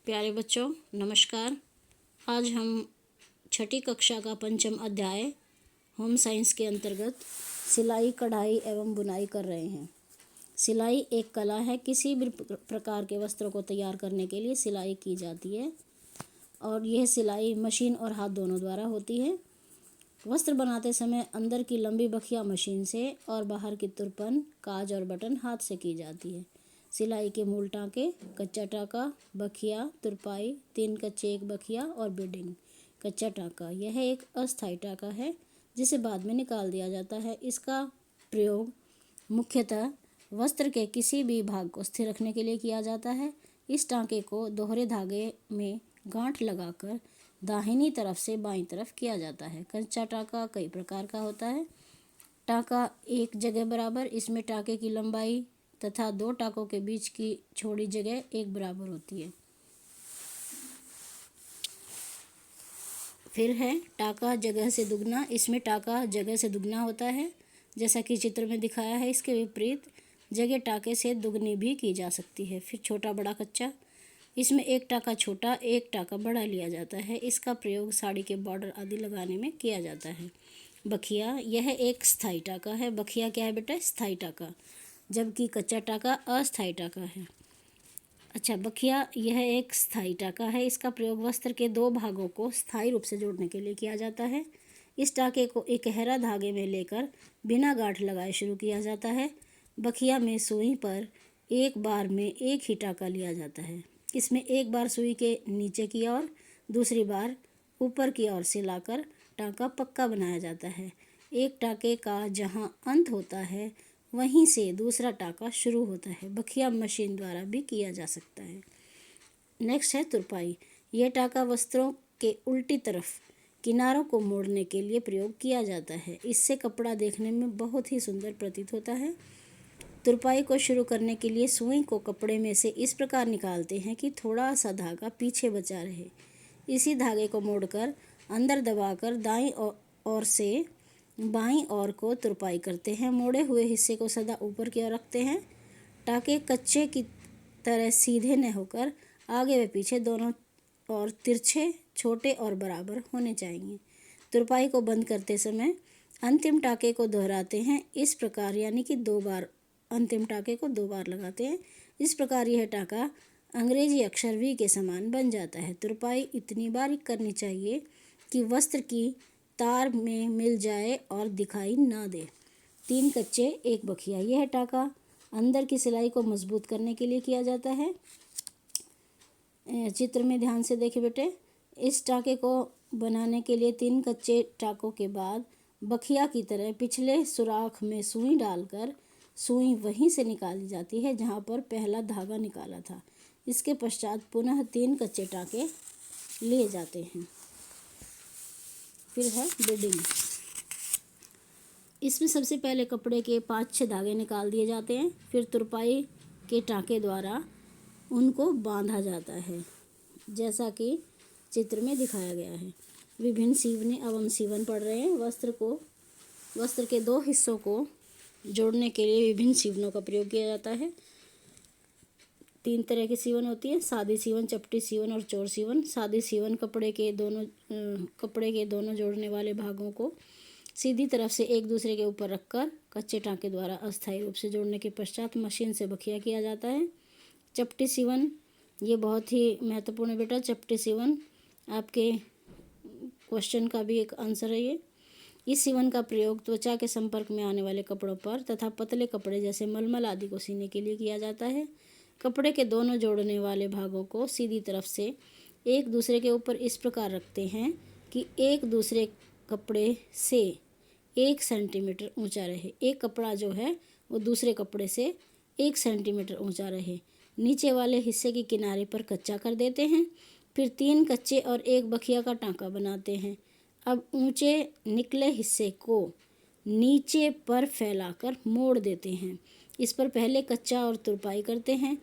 प्यारे बच्चों नमस्कार। आज हम छठी कक्षा का पंचम अध्याय होम साइंस के अंतर्गत सिलाई कढ़ाई एवं बुनाई कर रहे हैं। सिलाई एक कला है। किसी भी प्रकार के वस्त्रों को तैयार करने के लिए सिलाई की जाती है और यह सिलाई मशीन और हाथ दोनों द्वारा होती है। वस्त्र बनाते समय अंदर की लंबी बखिया मशीन से और बाहर की तुरपन, काज और बटन हाथ से की जाती है। सिलाई के मूल टाँके कच्चा टाँका, बखिया, तुरपाई, 3 कच्चे 1 बखिया और बीडिंग। कच्चा टाँका यह एक अस्थायी टाँका है जिसे बाद में निकाल दिया जाता है। इसका प्रयोग मुख्यतः वस्त्र के किसी भी भाग को स्थिर रखने के लिए किया जाता है। इस टाँके को दोहरे धागे में गांठ लगाकर दाहिनी तरफ से बाईं तरफ किया जाता है। कच्चा टाँका कई प्रकार का होता है। टाँका एक जगह बराबर, इसमें टाँके की लंबाई तथा 2 टाँकों के बीच की छोड़ी जगह एक बराबर होती है। फिर है टाँका जगह से दुगना। इसमें टाँका जगह से दुगना होता है जैसा कि चित्र में दिखाया है। इसके विपरीत जगह टाँके से दुगनी भी की जा सकती है। फिर छोटा बड़ा कच्चा, इसमें एक टाँका छोटा एक टाँका बड़ा लिया जाता है। इसका प्रयोग साड़ी के बॉर्डर आदि लगाने में किया जाता है। बखिया यह एक स्थायी टाँका है। बखिया क्या है बेटा? स्थायी टाँका, जबकि कच्चा टाँका अस्थायी टाँका है। अच्छा, बखिया यह एक स्थायी टाँका है। इसका प्रयोग वस्त्र के 2 भागों को स्थायी रूप से जोड़ने के लिए किया जाता है। इस टाँके को इकहरा धागे में लेकर बिना गांठ लगाए शुरू किया जाता है। बखिया में सुई पर एक बार में एक ही टाँका लिया जाता है। इसमें एक बार सुई के नीचे की ओर, दूसरी बार ऊपर की ओर से लाकर टाँका पक्का बनाया जाता है। एक टाँके का जहाँ अंत होता है वहीं से दूसरा टाँका शुरू होता है। बखिया मशीन द्वारा भी किया जा सकता है। नेक्स्ट है तुरपाई। यह टाँका वस्त्रों के उल्टी तरफ किनारों को मोड़ने के लिए प्रयोग किया जाता है। इससे कपड़ा देखने में बहुत ही सुंदर प्रतीत होता है। तुरपाई को शुरू करने के लिए सुई को कपड़े में से इस प्रकार निकालते हैं कि थोड़ा सा धागा पीछे बचा रहे। इसी धागे को मोड़कर अंदर दबाकर दाईं ओर से बाईं ओर को तुरपाई करते हैं। मोड़े हुए हिस्से को सदा ऊपर की ओर रखते हैं। टाँके कच्चे की तरह सीधे न होकर आगे व पीछे दोनों और तिरछे, छोटे और बराबर होने चाहिए। तुरपाई को बंद करते समय अंतिम टाँके को दोहराते हैं। इस प्रकार यानी कि 2 बार अंतिम टाँके को 2 बार लगाते हैं। इस प्रकार यह टाँका अंग्रेजी अक्षर वी के समान बन जाता है। तुरपाई इतनी बारीक करनी चाहिए कि वस्त्र की तार में मिल जाए और दिखाई ना दे। 3 कच्चे 1 बखिया यह टाँका अंदर की सिलाई को मजबूत करने के लिए किया जाता है। चित्र में ध्यान से देखिए बेटे। इस टाँके को बनाने के लिए 3 कच्चे टाँकों के बाद बखिया की तरह पिछले सुराख में सुई डालकर सुई वहीं से निकाली जाती है जहाँ पर पहला धागा निकाला था। इसके पश्चात पुनः 3 कच्चे टाँके लिए जाते हैं। फिर है बीडिंग। इसमें सबसे पहले कपड़े के 5-6 धागे निकाल दिए जाते हैं। फिर तुरपाई के टाँके द्वारा उनको बांधा जाता है जैसा कि चित्र में दिखाया गया है। विभिन्न सीवने। अब हम सीवन पढ़ रहे हैं। वस्त्र के 2 हिस्सों को जोड़ने के लिए विभिन्न सीवनों का प्रयोग किया जाता है। 3 तरह की सीवन होती है: सादी सीवन, चपटी सीवन और चोर सीवन। सादी सीवन कपड़े के दोनों जोड़ने वाले भागों को सीधी तरफ से एक दूसरे के ऊपर रखकर कच्चे टाँके द्वारा अस्थायी रूप से जोड़ने के पश्चात मशीन से बखिया किया जाता है। चपटी सीवन ये बहुत ही महत्वपूर्ण है बेटा। चपटी सीवन आपके क्वेश्चन का भी एक आंसर है ये। इस सीवन का प्रयोग त्वचा के संपर्क में आने वाले कपड़ों पर तथा पतले कपड़े जैसे मलमल आदि को सीने के लिए किया जाता है। कपड़े के दोनों जोड़ने वाले भागों को सीधी तरफ से एक दूसरे के ऊपर इस प्रकार रखते हैं कि एक दूसरे कपड़े से 1 सेंटीमीटर ऊंचा रहे। एक कपड़ा जो है वो दूसरे कपड़े से 1 सेंटीमीटर ऊंचा रहे। नीचे वाले हिस्से के किनारे पर कच्चा कर देते हैं। फिर 3 कच्चे और 1 बखिया का टाँका बनाते हैं। अब ऊंचे निकले हिस्से को नीचे पर फैलाकर मोड़ देते हैं। इस पर पहले कच्चा और तुरपाई करते हैं।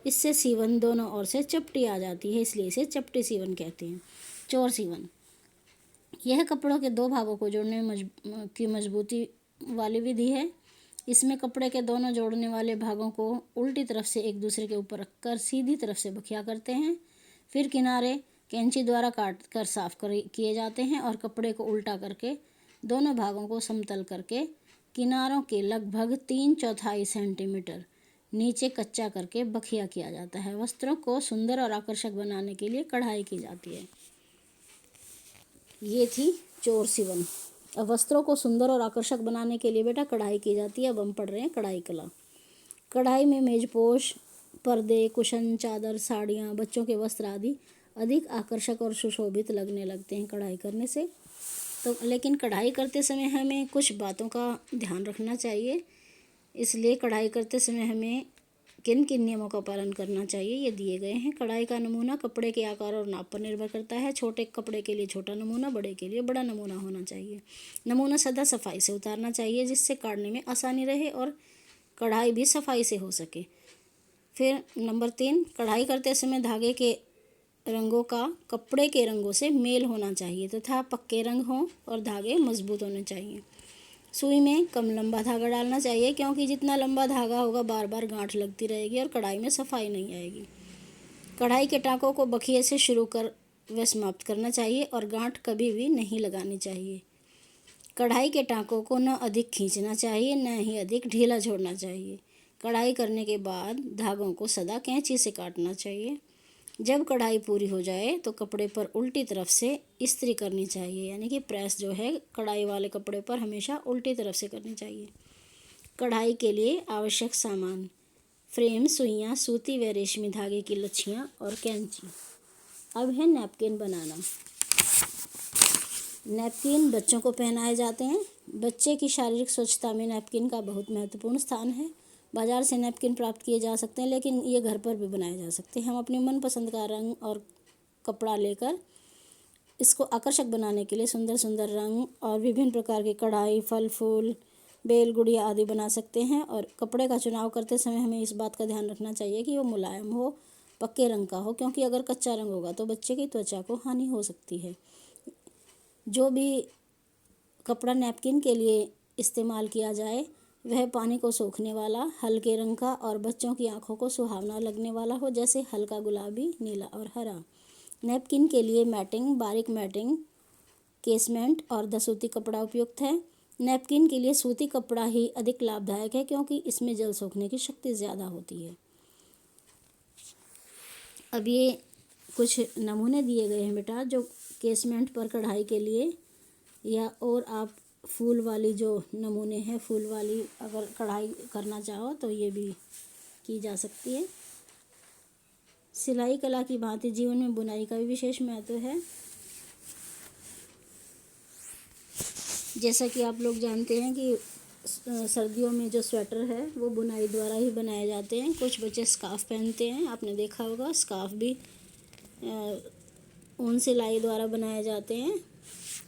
इससे सीवन दोनों ओर से चपटी आ जाती है, इसलिए इसे चपटी सीवन कहते हैं। चोर सीवन यह कपड़ों के 2 भागों को जोड़ने की मजबूती वाली विधि है। इसमें कपड़े के दोनों जोड़ने वाले भागों को उल्टी तरफ से एक दूसरे के ऊपर रखकर सीधी तरफ से बखिया करते हैं। फिर किनारे कैंची द्वारा काट कर साफ किए जाते हैं और कपड़े को उल्टा करके दोनों भागों को समतल करके किनारों के लगभग 3/4 सेंटीमीटर नीचे कच्चा करके बखिया किया जाता है। वस्त्रों को सुंदर और आकर्षक बनाने के लिए कढ़ाई की जाती है। ये थी चोर सिवन। अब वस्त्रों को सुंदर और आकर्षक बनाने के लिए बेटा कढ़ाई की जाती है। अब हम पढ़ रहे हैं कढ़ाई कला। कढ़ाई में मेजपोश, पर्दे, कुशन, चादर, साड़ियाँ, बच्चों के वस्त्र आदि अधिक आकर्षक और सुशोभित लगने लगते हैं कढ़ाई करने से। तो लेकिन कढ़ाई करते समय हमें कुछ बातों का ध्यान रखना चाहिए। इसलिए कढ़ाई करते समय हमें किन किन नियमों का पालन करना चाहिए ये दिए गए हैं। कढ़ाई का नमूना कपड़े के आकार और नाप पर निर्भर करता है। छोटे कपड़े के लिए छोटा नमूना, बड़े के लिए बड़ा नमूना होना चाहिए। नमूना सदा सफाई से उतारना चाहिए जिससे काटने में आसानी रहे और कढ़ाई भी सफाई से हो सके। फिर नंबर 3, कढ़ाई करते समय धागे के रंगों का कपड़े के रंगों से मेल होना चाहिए तथा पक्के रंग हों और धागे मजबूत होने चाहिए। सुई में कम लंबा धागा डालना चाहिए क्योंकि जितना लंबा धागा होगा बार बार गांठ लगती रहेगी और कढ़ाई में सफाई नहीं आएगी। कढ़ाई के टाँकों को बखिए से शुरू कर व समाप्त करना चाहिए और गांठ कभी भी नहीं लगानी चाहिए। कढ़ाई के टाँकों को न अधिक खींचना चाहिए न ही अधिक ढीला छोड़ना चाहिए। कढ़ाई करने के बाद धागों को सदा कैंची से काटना चाहिए। जब कढ़ाई पूरी हो जाए तो कपड़े पर उल्टी तरफ से इस्त्री करनी चाहिए, यानी कि प्रेस जो है कढ़ाई वाले कपड़े पर हमेशा उल्टी तरफ से करनी चाहिए। कढ़ाई के लिए आवश्यक सामान: फ्रेम, सुइयाँ, सूती व रेशमी धागे की लच्छियाँ और कैंची। अब है नैपकिन बनाना। नैपकिन बच्चों को पहनाए जाते हैं। बच्चे की शारीरिक स्वच्छता में नैपकिन का बहुत महत्वपूर्ण स्थान है। बाज़ार से नैपकिन प्राप्त किए जा सकते हैं लेकिन ये घर पर भी बनाए जा सकते हैं। हम अपनी मनपसंद का रंग और कपड़ा लेकर इसको आकर्षक बनाने के लिए सुंदर सुंदर रंग और विभिन्न प्रकार की कढ़ाई, फल फूल, बेल, गुड़िया आदि बना सकते हैं। और कपड़े का चुनाव करते समय हमें इस बात का ध्यान रखना चाहिए कि वो मुलायम हो, पक्के रंग का हो, क्योंकि अगर कच्चा रंग होगा तो बच्चे की त्वचा को हानि हो सकती है। जो भी कपड़ा नैपकिन के लिए इस्तेमाल किया जाए वह पानी को सोखने वाला, हल्के रंग का और बच्चों की आंखों को सुहावना लगने वाला हो, जैसे हल्का गुलाबी, नीला और हरा। नैपकिन के लिए मैटिंग, बारीक मैटिंग, केसमेंट और दसूती कपड़ा उपयुक्त है। नैपकिन के लिए सूती कपड़ा ही अधिक लाभदायक है क्योंकि इसमें जल सोखने की शक्ति ज़्यादा होती है। अब ये कुछ नमूने दिए गए हैं बेटा जो केसमेंट पर कढ़ाई के लिए, या और आप फूल वाली जो नमूने हैं, फूल वाली अगर कढ़ाई करना चाहो तो ये भी की जा सकती है। सिलाई कला की भांति जीवन में बुनाई का भी विशेष महत्व है। जैसा कि आप लोग जानते हैं कि सर्दियों में जो स्वेटर है वो बुनाई द्वारा ही बनाए जाते हैं। कुछ बच्चे स्कार्फ पहनते हैं, आपने देखा होगा। स्कार्फ भी ऊन सिलाई द्वारा बनाए जाते हैं,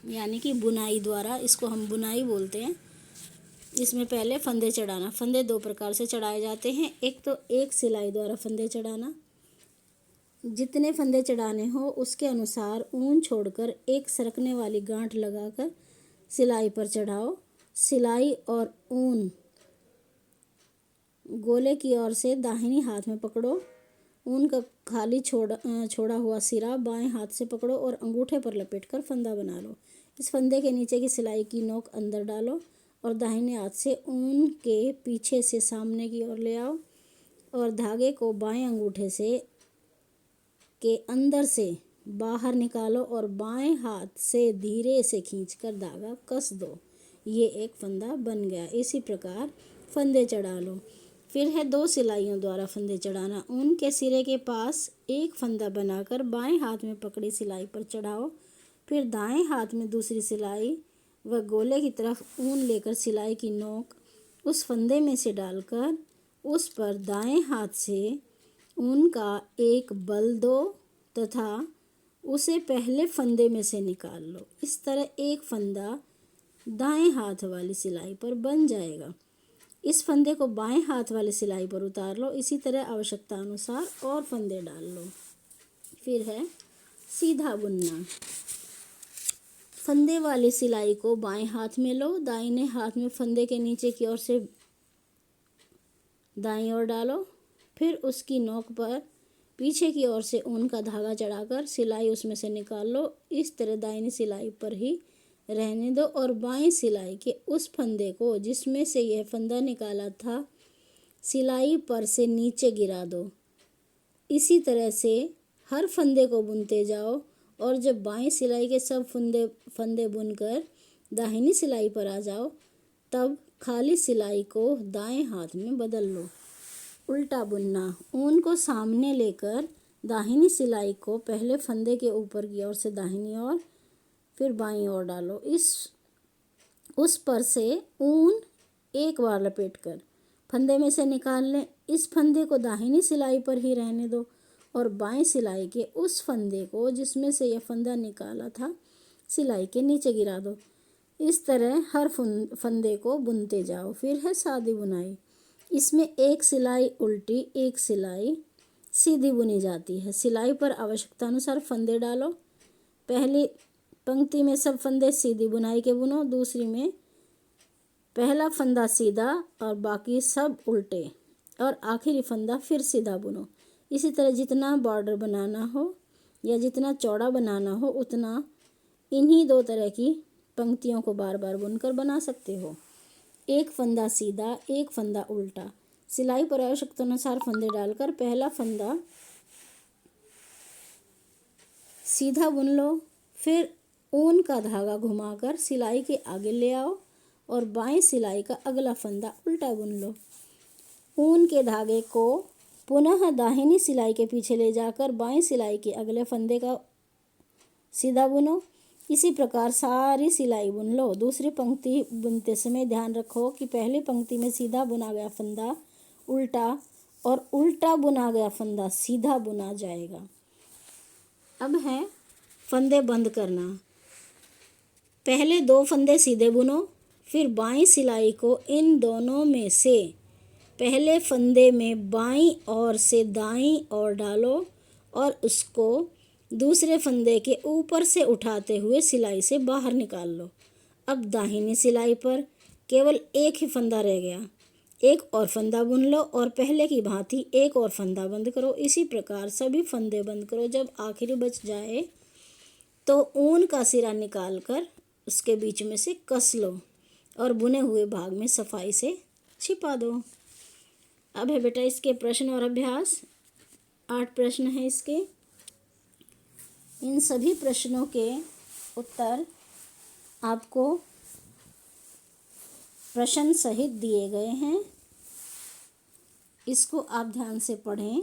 यानी कि बुनाई द्वारा, इसको हम बुनाई बोलते हैं। इसमें पहले फंदे चढ़ाना। फंदे 2 प्रकार से चढ़ाए जाते हैं। एक तो एक सिलाई द्वारा फंदे चढ़ाना। जितने फंदे चढ़ाने हो उसके अनुसार ऊन छोड़कर एक सरकने वाली गांठ लगाकर सिलाई पर चढ़ाओ। सिलाई और ऊन गोले की ओर से दाहिनी हाथ में पकड़ो। ऊन का खाली छोड़ा हुआ सिरा बाएं हाथ से पकड़ो और अंगूठे पर लपेटकर फंदा बना लो। इस फंदे के नीचे की सिलाई की नोक अंदर डालो और दाहिने हाथ से ऊन के पीछे से सामने की ओर ले आओ और धागे को बाएं अंगूठे से के अंदर से बाहर निकालो और बाएं हाथ से धीरे से खींचकर धागा कस दो। ये एक फंदा बन गया। इसी प्रकार फंदे चढ़ा लो। फिर है 2 सिलाइयों द्वारा फंदे चढ़ाना। ऊन के सिरे के पास एक फंदा बनाकर बाएं हाथ में पकड़ी सिलाई पर चढ़ाओ। फिर दाएं हाथ में दूसरी सिलाई व गोले की तरफ ऊन लेकर सिलाई की नोक उस फंदे में से डालकर उस पर दाएं हाथ से ऊन का एक बल दो तथा उसे पहले फंदे में से निकाल लो। इस तरह एक फंदा दाएं हाथ वाली सिलाई पर बन जाएगा। इस फंदे को बाएं हाथ वाली सिलाई पर उतार लो। इसी तरह आवश्यकता अनुसार और फंदे डाल लो। फिर है सीधा बुनना। फंदे वाली सिलाई को बाएं हाथ में लो। दाहिने हाथ में फंदे के नीचे की ओर से दाईं ओर डालो। फिर उसकी नोक पर पीछे की ओर से ऊन का धागा चढ़ाकर सिलाई उसमें से निकाल लो। इस तरह दाहिनी सिलाई पर ही रहने दो और बाईं सिलाई के उस फंदे को जिसमें से यह फंदा निकाला था सिलाई पर से नीचे गिरा दो। इसी तरह से हर फंदे को बुनते जाओ और जब बाईं सिलाई के सब फंदे बुनकर दाहिनी सिलाई पर आ जाओ तब खाली सिलाई को दाएं हाथ में बदल लो। उल्टा बुनना। ऊन को सामने लेकर दाहिनी सिलाई को पहले फंदे के ऊपर की ओर से दाहिनी ओर फिर बाईं ओर डालो। उस पर से ऊन एक बार लपेटकर फंदे में से निकाल लें। इस फंदे को दाहिनी सिलाई पर ही रहने दो और बाईं सिलाई के उस फंदे को जिसमें से यह फंदा निकाला था सिलाई के नीचे गिरा दो। इस तरह हर फंदे को बुनते जाओ। फिर है सादी बुनाई। इसमें एक सिलाई उल्टी एक सिलाई सीधी बुनी जाती है। सिलाई पर आवश्यकता अनुसार फंदे डालो। पहली पंक्ति में सब फंदे सीधी बुनाई के बुनो, दूसरी में पहला फंदा सीधा और बाकी सब उल्टे और आखिरी फंदा फिर सीधा बुनो। इसी तरह जितना बॉर्डर बनाना हो या जितना चौड़ा बनाना हो उतना इन्हीं दो तरह की पंक्तियों को बार बार बुनकर बना सकते हो। एक फंदा सीधा एक फंदा उल्टा। सिलाई पर आवश्यकता अनुसार फंदे डालकर पहला फंदा सीधा बुन लो। फिर ऊन का धागा घुमाकर सिलाई के आगे ले आओ और बाएं सिलाई का अगला फंदा उल्टा बुन लो। ऊन के धागे को पुनः दाहिनी सिलाई के पीछे ले जाकर बाएं सिलाई के अगले फंदे का सीधा बुनो। इसी प्रकार सारी सिलाई बुन लो। दूसरी पंक्ति बुनते समय ध्यान रखो कि पहली पंक्ति में सीधा बुना गया फंदा उल्टा और उल्टा बुना गया फंदा सीधा बुना जाएगा। अब है फंदे बंद करना। पहले दो फंदे सीधे बुनो, फिर बाईं सिलाई को इन दोनों में से पहले फंदे में बाईं ओर से दाईं ओर डालो और उसको दूसरे फंदे के ऊपर से उठाते हुए सिलाई से बाहर निकाल लो। अब दाहिनी सिलाई पर केवल एक ही फंदा रह गया। एक और फंदा बुन लो और पहले की भांति एक और फंदा बंद करो। इसी प्रकार सभी फंदे बंद करो। जब आखिरी बच जाए तो ऊन का सिरा निकाल कर उसके बीच में से कस लो और बुने हुए भाग में सफाई से छिपा दो। अब है बेटा इसके प्रश्न और अभ्यास। 8 प्रश्न हैं इसके। इन सभी प्रश्नों के उत्तर आपको प्रश्न सहित दिए गए हैं। इसको आप ध्यान से पढ़ें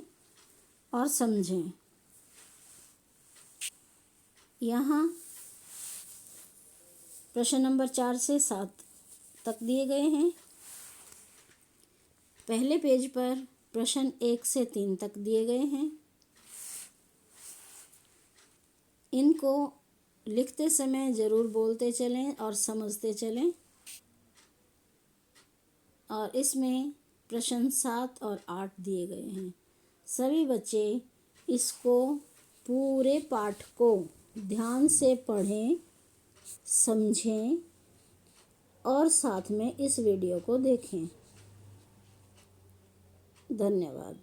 और समझें। यहाँ प्रश्न नंबर 4 से 7 तक दिए गए हैं। पहले पेज पर प्रश्न 1 से 3 तक दिए गए हैं। इनको लिखते समय ज़रूर बोलते चलें और समझते चलें। और इसमें प्रश्न 7 और 8 दिए गए हैं। सभी बच्चे इसको पूरे पाठ को ध्यान से पढ़ें, समझें और साथ में इस वीडियो को देखें। धन्यवाद।